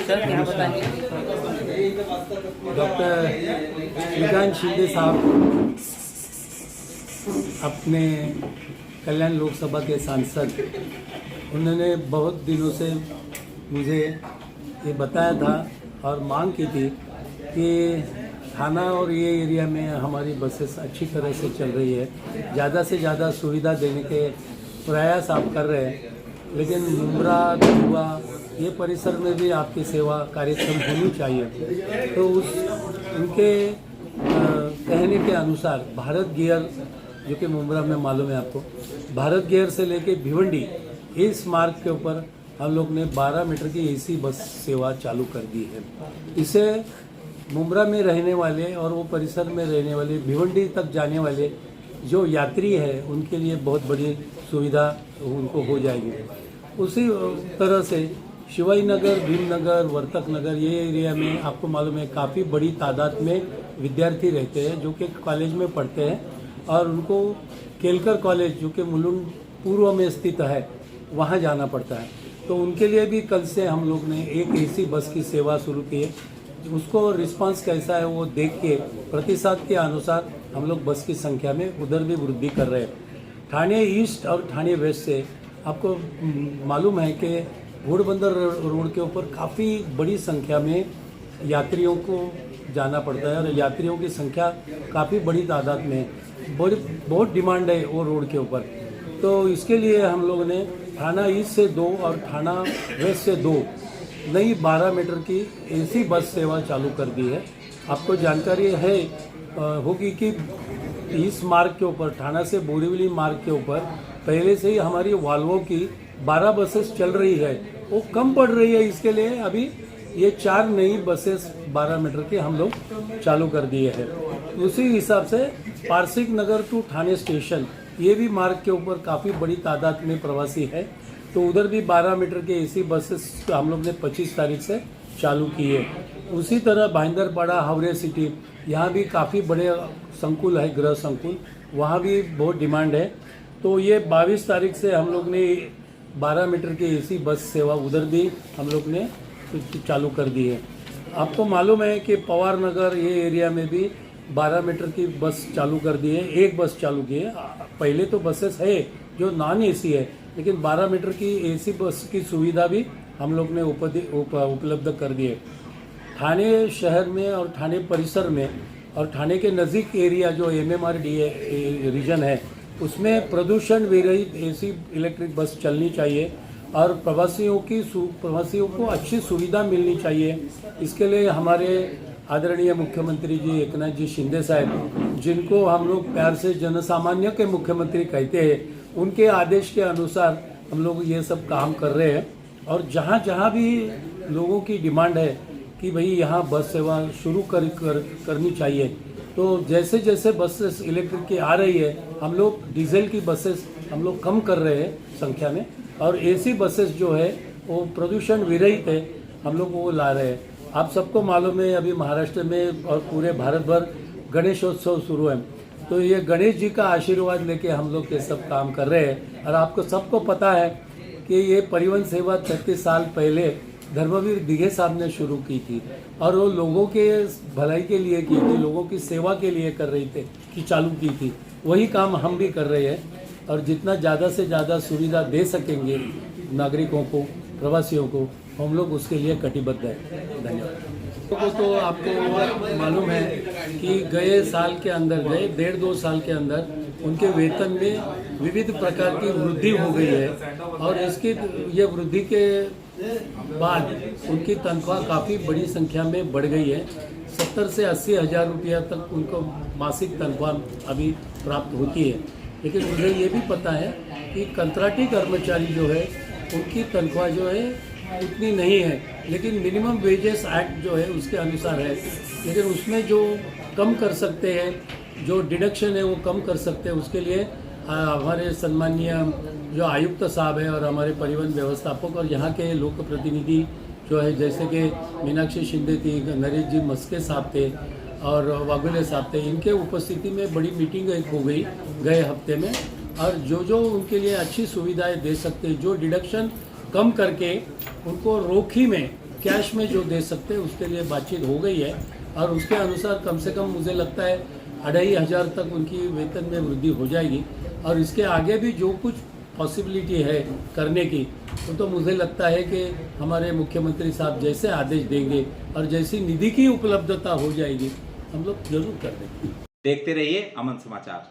Sir क्या बताएंगे? Doctor Shrikant Shinde साहब अपने कल्याण लोकसभा के सांसद, उन्होंने बहुत दिनों से मुझे ये बताया था और मांग की थी कि थाना और ये एरिया में हमारी बसेस अच्छी तरह से चल रही है, ज़्यादा से ज़्यादा सुविधा देने के प्रयास आप कर रहे हैं, लेकिन मुंब्रा धुआ ये परिसर में भी आपकी सेवा कार्यक्रम होनी चाहिए। तो उनके कहने के अनुसार भारत गियर, जो कि मुंब्रा में मालूम है आपको, भारत गियर से लेके भिवंडी इस मार्ग के ऊपर हम लोग ने 12 मीटर की एसी बस सेवा चालू कर दी है। इससे मुंब्रा में रहने वाले और वो परिसर में रहने वाले भिवंडी तक जाने वाले जो यात्री है उनके लिए बहुत बड़ी सुविधा उनको हो जाएगी। उसी तरह से शिवाई नगर, भीमनगर, वर्तक नगर ये एरिया में आपको मालूम है काफ़ी बड़ी तादाद में विद्यार्थी रहते हैं जो कि कॉलेज में पढ़ते हैं और उनको केलकर कॉलेज जो कि मुलुंड पूर्व में स्थित है वहाँ जाना पड़ता है। तो उनके लिए भी कल से हम लोग ने एक एसी बस की सेवा शुरू की है। उसको रिस्पांस कैसा है वो देख के प्रतिशत के अनुसार हम लोग बस की संख्या में उधर भी वृद्धि कर रहे हैं। ठाणे ईस्ट और ठाणे वेस्ट से आपको मालूम है कि घोड़बंदर रोड के ऊपर काफ़ी बड़ी संख्या में यात्रियों को जाना पड़ता है और यात्रियों की संख्या काफ़ी बड़ी तादाद में बहुत डिमांड है वो रोड के ऊपर। तो इसके लिए हम लोग ने थाना ईस्ट से 2 और थाना वेस्ट से 2 नई 12 मीटर की एसी बस सेवा चालू कर दी है। आपको जानकारी है होगी कि इस मार्ग के ऊपर थाना से बोरीवली मार्ग के ऊपर पहले से ही हमारी वाल्वो की 12 बसेस चल रही है, वो कम पड़ रही है। इसके लिए अभी ये 4 नई बसेस 12 मीटर की हम लोग चालू कर दिए हैं। उसी हिसाब से पारसिक नगर टू थाने स्टेशन ये भी मार्ग के ऊपर काफ़ी बड़ी तादाद में प्रवासी है, तो उधर भी 12 मीटर के एसी बसेस हम लोग ने 25 तारीख से चालू की है। उसी तरह भाईंदरपाड़ा, हावड़े सिटी, यहाँ भी काफ़ी बड़े संकुल है, गृह संकुल, वहाँ भी बहुत डिमांड है। तो ये 22 तारीख से हम लोग ने 12 मीटर की एसी बस सेवा उधर भी हम लोग ने चालू कर दी है। आपको मालूम है कि पवार नगर ये एरिया में भी 12 मीटर की बस चालू कर दी है, एक बस चालू की है। पहले तो बसेस है जो नॉन एसी है, लेकिन 12 मीटर की एसी बस की सुविधा भी हम लोग ने उपलब्ध कर दी है। ठाणे शहर में और ठाणे परिसर में और ठाणे के नज़दीक एरिया जो MMRDA रीजन है उसमें प्रदूषण विरहित एसी इलेक्ट्रिक बस चलनी चाहिए और प्रवासियों को अच्छी सुविधा मिलनी चाहिए। इसके लिए हमारे आदरणीय मुख्यमंत्री जी एकनाथ जी शिंदे साहब, जिनको हम लोग प्यार से जनसामान्य के मुख्यमंत्री कहते हैं, उनके आदेश के अनुसार हम लोग ये सब काम कर रहे हैं। और जहाँ जहाँ भी लोगों की डिमांड है कि भाई यहाँ बस सेवा शुरू करनी चाहिए, तो जैसे जैसे बसेस इलेक्ट्रिक की आ रही है हम लोग डीजल की बसेस हम लोग कम कर रहे हैं संख्या में, और एसी बसेस जो है वो प्रदूषण विरहित है हम लोग वो ला रहे हैं। आप सबको मालूम है अभी महाराष्ट्र में और पूरे भारत भर गणेशोत्सव शुरू है, तो ये गणेश जी का आशीर्वाद लेके हम लोग ये सब काम कर रहे हैं। और आपको सबको पता है कि ये परिवहन सेवा 33 साल पहले धर्मवीर दिघे साहब ने शुरू की थी और वो लोगों के भलाई के लिए की थी, लोगों की सेवा के लिए कर रही थे कि चालू की थी। वही काम हम भी कर रहे हैं और जितना ज़्यादा से ज़्यादा सुविधा दे सकेंगे नागरिकों को, प्रवासियों को, हम लोग उसके लिए कटिबद्ध हैं। धन्यवाद। तो आपको मालूम है कि गए साल के अंदर, गए 1.5-2 साल के अंदर उनके वेतन में विविध प्रकार की वृद्धि हो गई है और इसकी ये वृद्धि के बाद उनकी तनख्वाह काफ़ी बड़ी संख्या में बढ़ गई है। 70 से 80 हज़ार रुपया तक उनको मासिक तनख्वाह अभी प्राप्त होती है। लेकिन मुझे ये भी पता है कि कंत्राटी कर्मचारी जो है उनकी तनख्वाह जो है उतनी नहीं है, लेकिन मिनिमम वेजेस एक्ट जो है उसके अनुसार है। लेकिन उसमें जो कम कर सकते हैं, जो डिडक्शन है वो कम कर सकते हैं, उसके लिए हमारे सम्मानीय जो आयुक्त साहब है और हमारे परिवहन व्यवस्थापक और यहाँ के लोक प्रतिनिधि जो है, जैसे कि मीनाक्षी शिंदे थी, नरेश जी मस्के साहब थे और वाघुले साहब थे, इनके उपस्थिति में बड़ी मीटिंग एक हो गई गए हफ्ते में। और जो उनके लिए अच्छी सुविधाएं दे सकते, जो डिडक्शन कम करके उनको रोखी में कैश में जो दे सकते हैं उसके लिए बातचीत हो गई है और उसके अनुसार कम से कम मुझे लगता है 2500 तक उनकी वेतन में वृद्धि हो जाएगी। और इसके आगे भी जो कुछ पॉसिबिलिटी है करने की तो मुझे लगता है कि हमारे मुख्यमंत्री साहब जैसे आदेश देंगे और जैसी निधि की उपलब्धता हो जाएगी हम लोग जरूर कर देंगे। देखते रहिए अमन समाचार।